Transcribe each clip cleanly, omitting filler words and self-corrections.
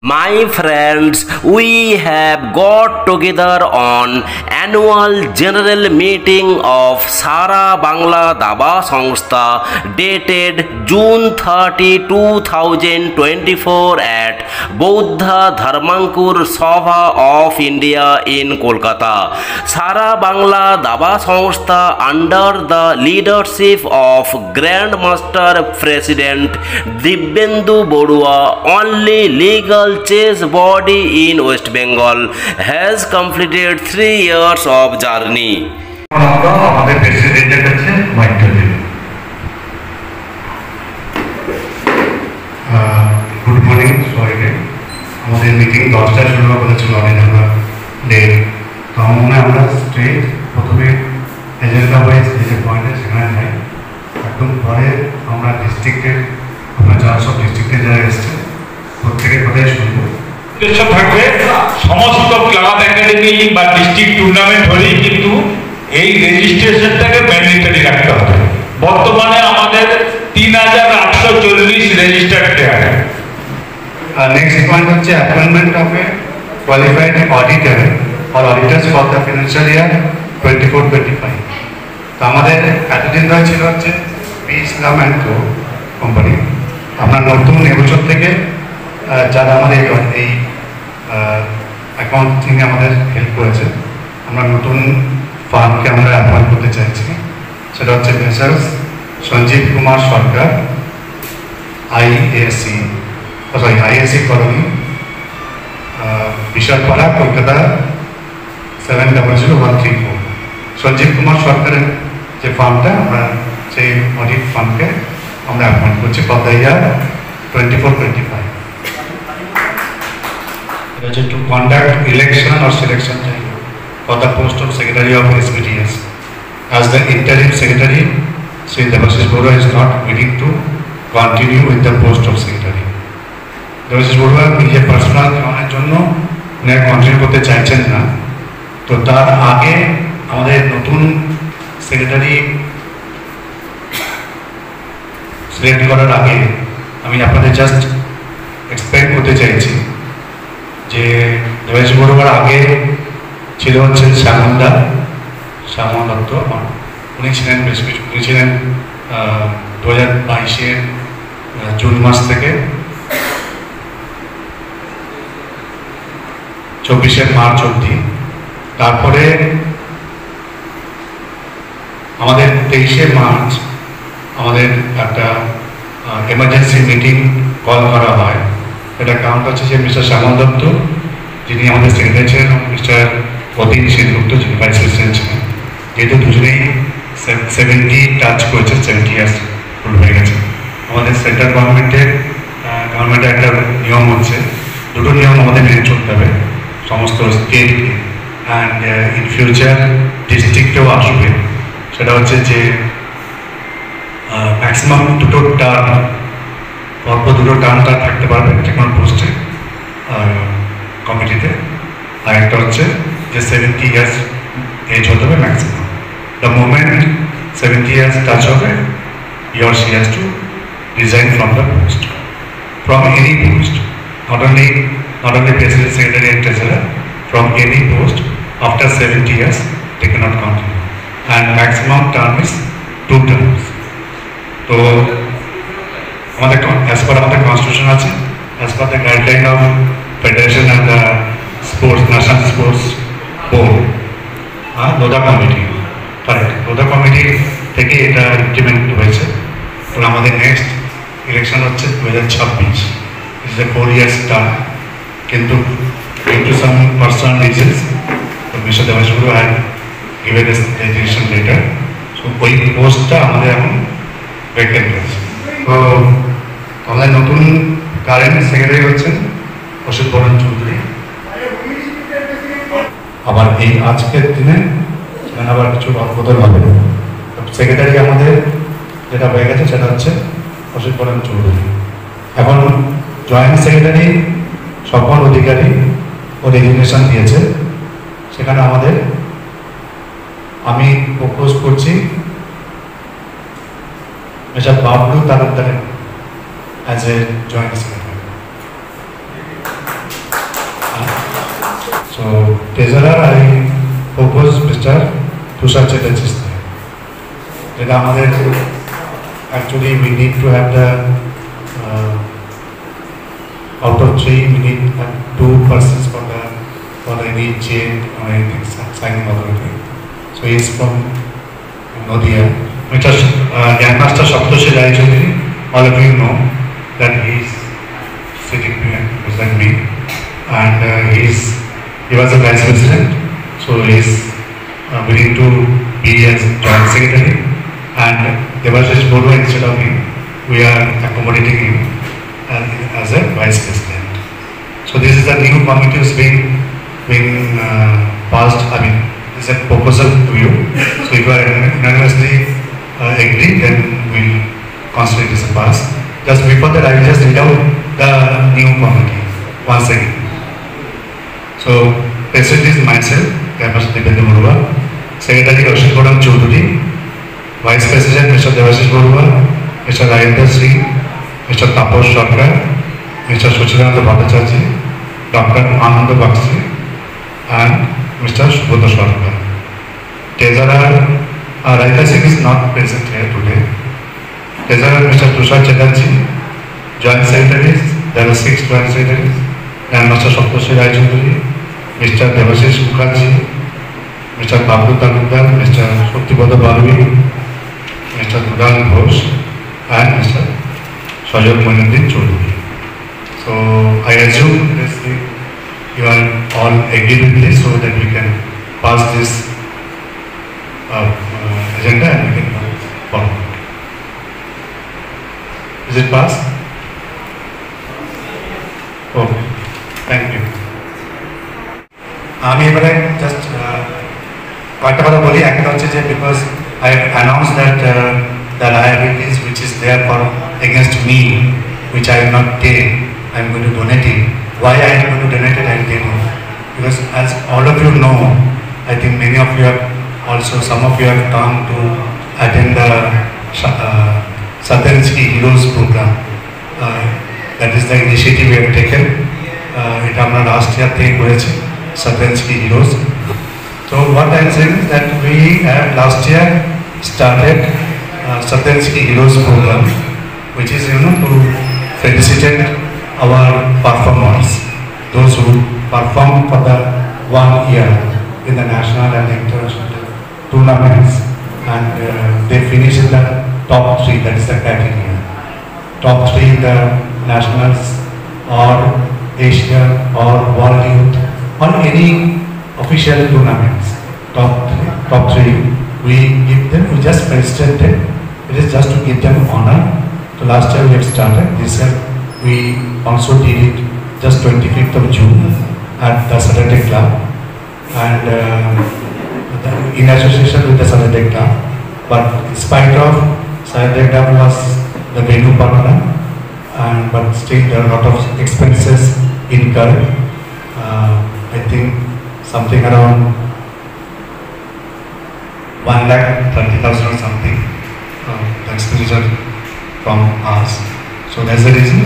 My friends, we have got together on annual general meeting of Sara Bangla Daba Sangstha dated June 30, 2024 at Bouddha Dharmankur Sabha of India in Kolkata. Sara Bangla Daba Sangstha under the leadership of Grandmaster President Dibyendu Borua, only legal chess body in West Bengal, has completed 3 years of journey. Good morning, sorry. আমাদের meeting 10টায় শুরু করেছিল অনেক late, তো আমরা straight প্রথমে agenda wise যে পয়েন্টে সেখানে যাই, একদম পরে আমরা ডিস্ট্রিক্টের আমরা যারা সব ডিস্ট্রিক্টে যারা এসছে প্রত্যেকের কথাই শুনবো। থাকবে সমস্ত ক্লাব একাডেমি বা ডিস্ট্রিক্ট টুর্নামেন্ট হলেই কিন্তু এই রেজিস্ট্রেশনটাকে ম্যান্ডেটরি রাখতে হবে। বর্তমানে আমাদের 3840 রেজিস্টার্ড প্লেয়ার। নেক্সট পয়েন্ট হচ্ছে appointment of a qualified auditor আর auditors for the financial year 24-25। তো আমাদের এতদিন ধরে ছিল হচ্ছে P Islam and co company. আমরা নতুন এবছর থেকে যারা আমাদের এই অ্যাকাউন্টিং আমাদের হেল্প করেছে, আমরা নতুন ফার্মকে আমরা অ্যাপয়েন্ট করতে চাইছি। সেটা হচ্ছে মেসার্স সঞ্জীব কুমার সরকার, আইএসি কলোনি, বিশালপাড়া, কলকাতা 700134। সঞ্জীব কুমার সরকারের যে ফার্মটা, আমরা সেই অডিট ফার্মকে আমরা অ্যাপয়েন্ট করছি for the year 24-25। To conduct election or selection for the post of Secretary of SBTS. As the interim secretary, Sri Devashish Borua is not willing to continue with the post of secretary. Devashish Borua নিজের personal কারণের জন্য continue করতে চাইছেন না। তো তার আগে আমাদের নতুন সেক্রেটারি সিলেক্ট করার আগে আমি আপনাদের জাস্ট এক্সপ্লেন করতে চাইছি যে দেবাশিস বড়ুয়ার আগে ছিল হচ্ছে শ্যামল দত্ত। উনি ছিলেন বেশ কিছু, উনি ছিলেন 2022 জুন মাস থেকে 24 মার্চ অবধি। তারপরে আমাদের 23 মার্চ আমাদের একটা এমার্জেন্সি মিটিং কল করা হয়। এটা কারণটা হচ্ছে যে মিস্টার শ্যামল দত্ত, যিনি আমাদের সেক্রেটারি ছিলেন, মিস্টার অতীন সেনগুপ্ত, যিনি ভাইস প্রেসিডেন্ট ছিলেন, যেহেতু দুজনেই 70 টাচ করেছে, 70 ইয়ার্স ফুল হয়ে গেছে। আমাদের সেন্ট্রাল গভর্নমেন্টের একটা নিয়ম হচ্ছে, দুটো নিয়ম আমাদের মেনে চলতে হবে সমস্ত স্টেটকে, অ্যান্ড ইন ফিউচার ডিস্ট্রিক্টেও আসবে। সেটা হচ্ছে যে ম্যাক্সিমাম দুটো টার্ম, পরপর দুটো টার্ম তার থাকতে পারবে যে কোনো পোস্টে কমিটিতে। আর একটা হচ্ছে যে 70 ইয়ার্স এজ হতে হবে maximum. The moment 70 years touch হবে, he or she has to resign from the post, from any post, not only president, secretary and treasurer, from any post after 70 years they cannot continue, and maximum term is 2 terms. তো আমাদের as per আমাদের constitution আছে, as per the guideline of Federation and the Sports, National Sports Board, Lodha committee, correct, Lodha committee থেকে এটা implement হয়েছে। তো আমাদের next election হচ্ছে 2026, ইটস এ 4 years টার্ম। কিন্তু due some personal reasons mister Debashis Barua had given his resignation letter, so ওই পোস্টটা আমাদের এখন ভ্যাকেন্ট আছে। তো আমাদের নতুন কারেন্ট সেক্রেটারি হচ্ছেন অশোক বরণ চৌধুরী। আবার এই আজকের দিনে সেখানে আবার কিছু অদ্ভুতল হবে। সেক্রেটারি আমাদের যেটা হয়ে গেছে সেটা হচ্ছে অশোক বরণ চৌধুরী। এখন জয়েন্ট সেক্রেটারি স্বপন অধিকারী ও রেজিগনেশন দিয়েছে। সেখানে আমি প্রপোজ করছি mister Bablu Talukdar as a joint secretary. So treasurer I propose Mr. Tushar Chatterjee. যেটা আমাদের actually we need to have the out of 3 we need 2 persons for any change or anything signing authority. So he is from Nodia. Mr. Grandmaster Saptoshi Rai Chaudhary, all of you know that he is sitting beside me, and he was a vice president, so he is willing to be as joint secretary, and Devashish Borua instead of him, we are accommodating him as a vice president. So this is the new committee is being passed. I mean, this is a proposal to you. So if you are unanimously agree, then we'll consider this a pass. Just before that, I will just read out the new committee once again. So president is myself, Grandmaster Dibendra Borua, Secretary Rashid Godam Chaudhary, Vice President Mr. Devashish Borua, Mr. Rajendra Singh, Mr. Taposh Sarkar, Mr. Suchiranda Bhattacharjee, Dr. Ananda Bakshi, and Mr. Subodha Sarkar. Treasurer Rajendra Singh is not present here today. Treasurer Mr. Tushar Chatterjee, Joint Secretaries, there are 6 Joint Secretaries, Grandmaster Saptoshi Rai Chaudhary, Mr. Devashish Mukherjee, Mr. Bablu Talukdar, Mr. Satyabodha Barvi, Mr. Dudan Ghosh, and Mr. Sajjad Moinuddin Chaudhary. So I assume you are all agreed with this so that we can pass this agenda and we can move forward. Is it passed? Okay, thank you. আমি এবারে just কয়েকটা কথা বলি। একটা হচ্ছে যে because I announced that the liabilities which is there for against me, which I will not take, I am going to donate it. Why I am going to donate it, I will tell you. Because as all of you know, I think many of you have also, some of you have come to attend the Satyensky Heroes program. That is the initiative we have taken. It আমরা last year থেকে করেছি Satyensky Heroes. So what I am saying is that we have last year started Satyensky Heroes program, which is to felicitate our performers, those who performed for the 1 year in the national and international tournaments, and they finished in the top 3. That is the criteria. Top 3 in the nationals or Asia or World Youth or any official tournaments. Top 3. We give them. We just felicitate them. It is just to give them honor. So last year we have started. This year we also did it just 25th of June at the Saturday Club, and in association with the Saturday Club. But in spite of Saturday Club was the venue partner, but still there are a lot of expenses incurred. I think something around 1,30,000 or something, the expenditure from us. So that's the reason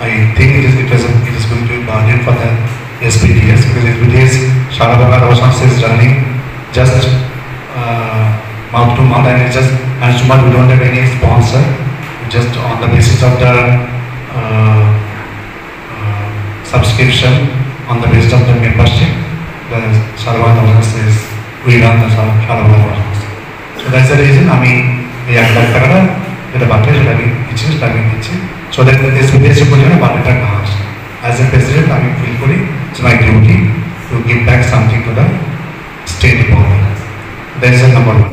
I think it is going to be burden for the SPDS, because SPDS Sara Bangla Daba Sangstha is running just mouth to mouth, and it's just hands to mouth. We don't have any sponsor, just on the basis of the subscription, on the basis of the membership. The Sara Bangla Daba Sangstha is we run the Sara Bangla Daba Sangstha. So that's the reason আমি এই 1 লাখ টাকাটা যেটা বাকি সেটা আমি দিচ্ছি so that SPDS পর্যন্ত বাকিটা না আসে। As a president, I feel fully it's my duty to give back something to the state body. That is the number 1.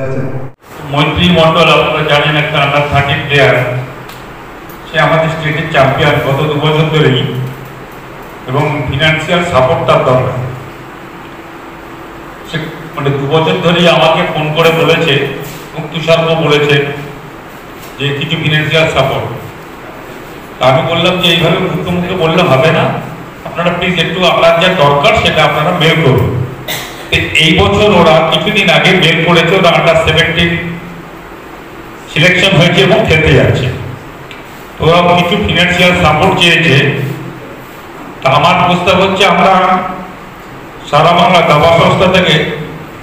মৈত্রী মন্ডল আপনারা জানেন একটা আন্ডার 13 প্লেয়ার, সে আমাদের স্টেটের চ্যাম্পিয়ন গত 2 বছর ধরেই, এবং ফিনান্সিয়াল সাপোর্ট তার দরকার। সে মানে 2 বছর ধরেই আমাকে ফোন করে বলেছে, তুষারও বলেছে যে কিছু ফিনান্সিয়াল সাপোর্ট। আমি বললাম যে এইভাবে মুখে বললে হবে না, আপনারা প্লিজ একটু আপনার যা দরকার সেটা আপনারা মেল করুন। এই বছর ওরা কিছুদিন আগে মেল করেছে, ওরা আন্ডার 17 সিলেকশন হয়েছে এবং খেলতে যাচ্ছে। তো ওরা কিছু ফিনান্সিয়াল সাপোর্ট চেয়েছে। তা আমার প্রস্তাব হচ্ছে আমরা সারা বাংলা দাবা সংস্থা থেকে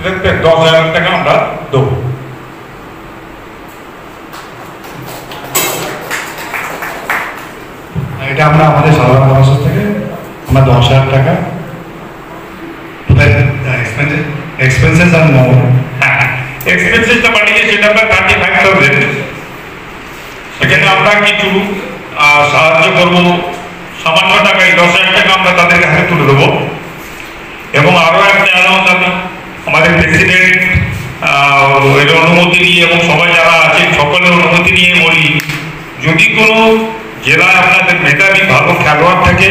10,000 টাকা আমরা দেবো। এটা আমরা আমাদের সারা বাংলা সংস্থা থেকে আমরা 10,000 টাকা এক্সপেন্সেস আর মোর। এক্সপেন্সেসটা বাড়িয়ে সেটা আমরা 35,000, সেখানে আমরা কিছু সাহায্য করবো, সামান্য টাকায় 10,000 টাকা আমরা তাদেরকে হাতে তুলে দেবো। এবং আরও একটা অ্যানাউন্স আমাদের প্রেসিডেন্ট এর অনুমতি নিয়ে এবং সবাই যারা আছে সকলের অনুমতি নিয়ে বলি, যদি কোনো জেলায় আপনাদের মেধাবী ভালো খেলোয়াড় থাকে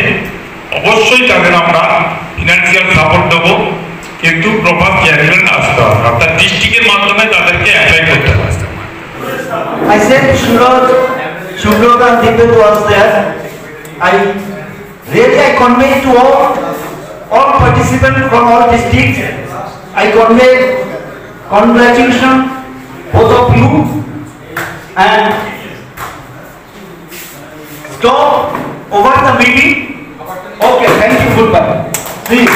অবশ্যই তাদের আমরা ফিনান্সিয়াল সাপোর্ট দেবো, কিন্তু প্রপার চেয়ারম্যান আসতে হবে, আপনার ডিস্ট্রিক্টের মাধ্যমে তাদেরকে অ্যাপ্লাই করতে হবে। I said Shukrot and Deepak was there. I convey to all participants from all districts. I convey congratulations both of you and stop over the meeting. Okay, thank you. Goodbye. Please.